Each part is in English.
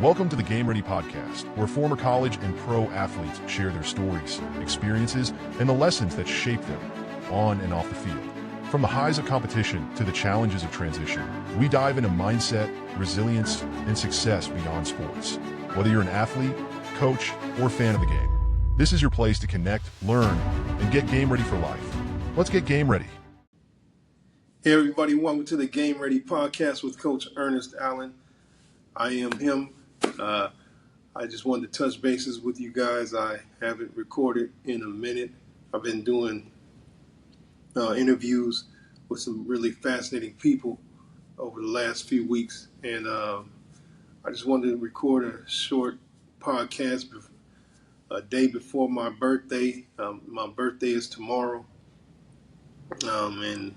Welcome to the Game Ready Podcast, where former college and pro athletes share their stories, experiences, and the lessons that shape them on and off the field. From the highs of competition to the challenges of transition, we dive into mindset, resilience, and success beyond sports. Whether you're an athlete, coach, or fan of the game, this is your place to connect, learn, and get game ready for life. Let's get game ready. Hey everybody, welcome to the Game Ready Podcast with Coach Ernest Allen. I am him. I just wanted to touch bases with you guys. I haven't recorded in a minute. I've been doing interviews with some really fascinating people over the last few weeks, and I just wanted to record a short podcast a day before my birthday. My birthday is tomorrow, and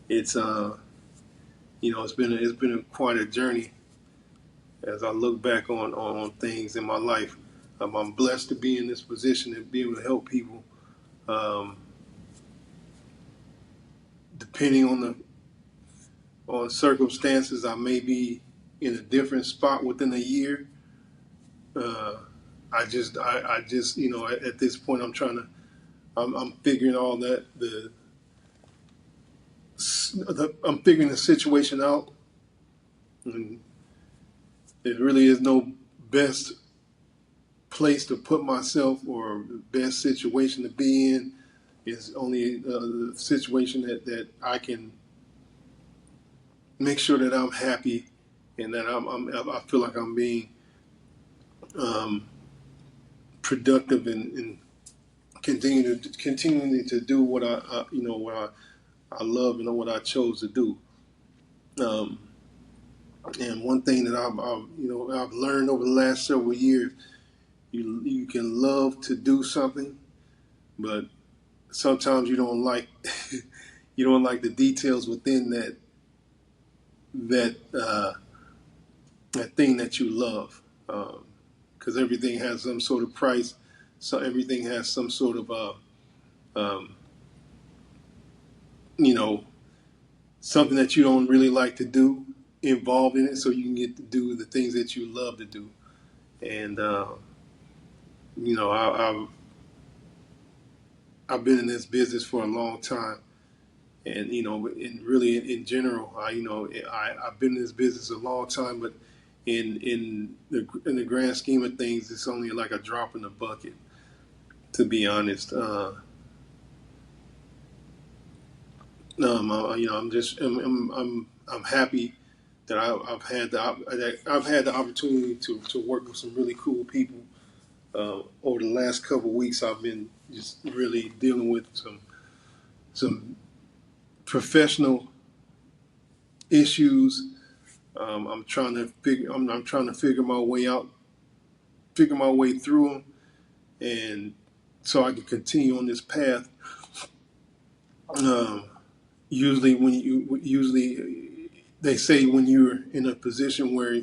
it's it's been quite a journey as I look back on things in my life. I'm blessed to be in this position and be able to help people. Depending on circumstances, I may be in a different spot within a year. I just at this point I'm figuring all that I'm figuring the situation out, and there really is no best place to put myself or best situation to be in. It's only the situation that I can make sure that I'm happy and that I feel like I'm being productive and continuing to do what I love and what I chose to do. And one thing that I've learned over the last several years, you can love to do something, but sometimes you don't like the details within that thing that you love, because everything has some sort of price. So everything has some sort of something that you don't really like to do involved in it, so you can get to do the things that you love to do. And I've been in this business for a long time, and really in general, I've been in this business a long time, but in the grand scheme of things, it's only like a drop in the bucket, to be honest. I'm happy that I've had the opportunity to work with some really cool people. Over the last couple of weeks, I've been just really dealing with some professional issues. I'm trying to figure my way through them, and so I can continue on this path. Usually they say when you're in a position where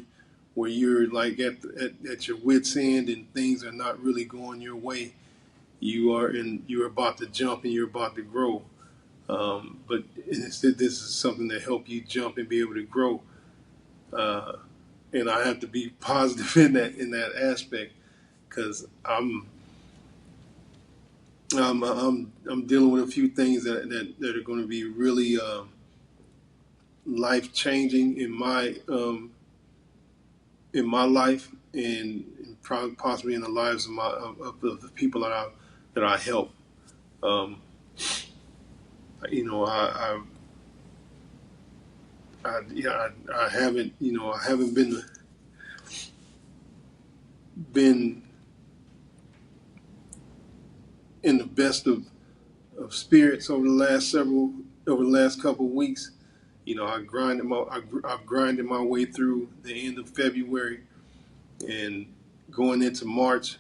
you're like at your wit's end and things are not really going your way, you're about to jump and you're about to grow. But instead, this is something that helps you jump and be able to grow. And I have to be positive in that aspect, because I'm dealing with a few things that are going to be really life changing in my life, and possibly in the lives of the people that I help. I haven't been in the best of spirits over the last couple of weeks. I've grinded my way through the end of February, and going into March.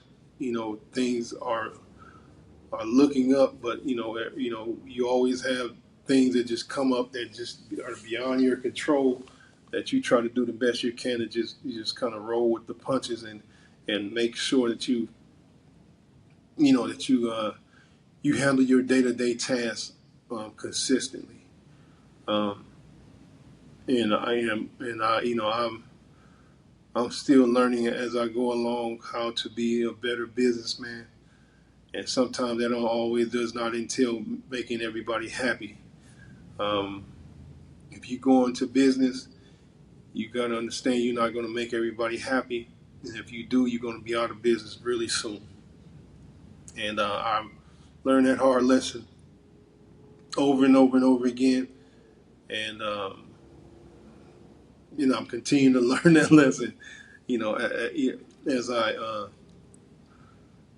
Things are looking up, but you always have things that just come up that just are beyond your control, that you try to do the best you can to just kind of roll with the punches and make sure that you handle your day-to-day tasks consistently. And I'm, you know, I'm, I'm happy that I've had the opportunity to work with some really cool people over the last couple of weeks. I haven't been in the best of spirits over the last couple of weeks. And going into March, things are looking up, but you always have things that just are beyond your control, that you try to do the best you can to just I'm still learning as I go along how to be a better businessman. And sometimes that always does not entail making everybody happy. Um, if you go into business, you got to understand you're not going to make everybody happy. And if you do, you're going to be out of business really soon. And I learned that hard lesson over and over and over again. And, I'm continuing to learn that lesson,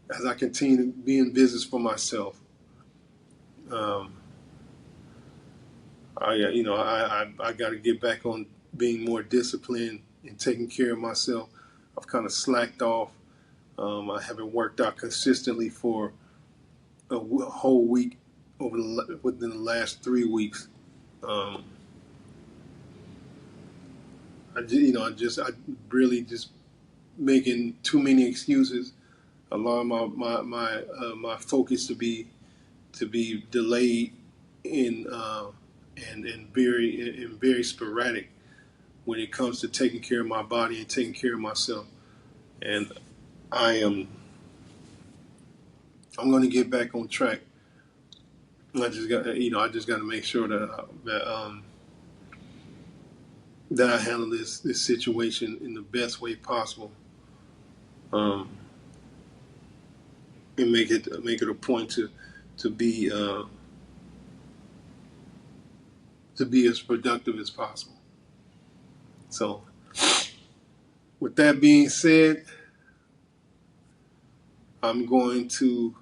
as I continue to be in business for myself. Um, I got to get back on being more disciplined and taking care of myself. I've kind of slacked off. I haven't worked out consistently for a whole week within the last 3 weeks. Um, I really just making too many excuses, allowing my focus to be delayed in and very sporadic when it comes to taking care of my body and taking care of myself. And I'm going to get back on track. I just got to make sure that I handle this situation in the best way possible, and make it a point to be as productive as possible. So, with that being said, I'm going to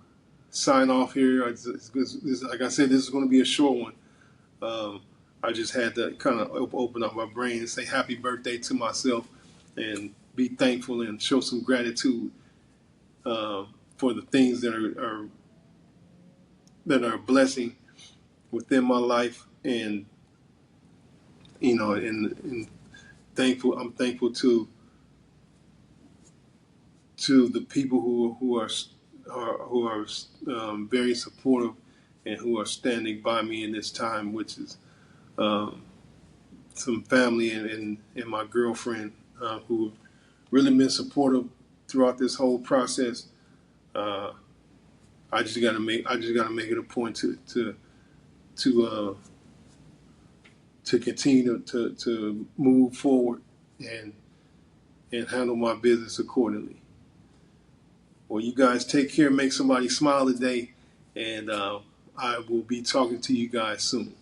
sign off here. Like I said, this is going to be a short one. I just had to kind of open up my brain and say happy birthday to myself and be thankful and show some gratitude for the things that are a blessing within my life. And and thankful. I'm thankful to the people who are very supportive and who are standing by me in this time, which is some family and my girlfriend who have really been supportive throughout this whole process. I just got to make it a point to continue to move forward and handle my business accordingly. Well, you guys take care, make somebody smile today, and I will be talking to you guys soon.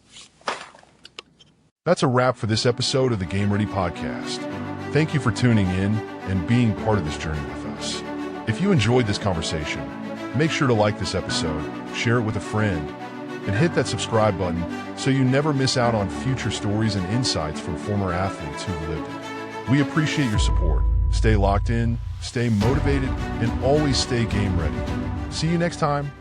That's a wrap for this episode of the Game Ready Podcast. Thank you for tuning in and being part of this journey with us. If you enjoyed this conversation, make sure to like this episode, share it with a friend, and hit that subscribe button so you never miss out on future stories and insights from former athletes who've lived it. We appreciate your support. Stay locked in, stay motivated, and always stay game ready. See you next time.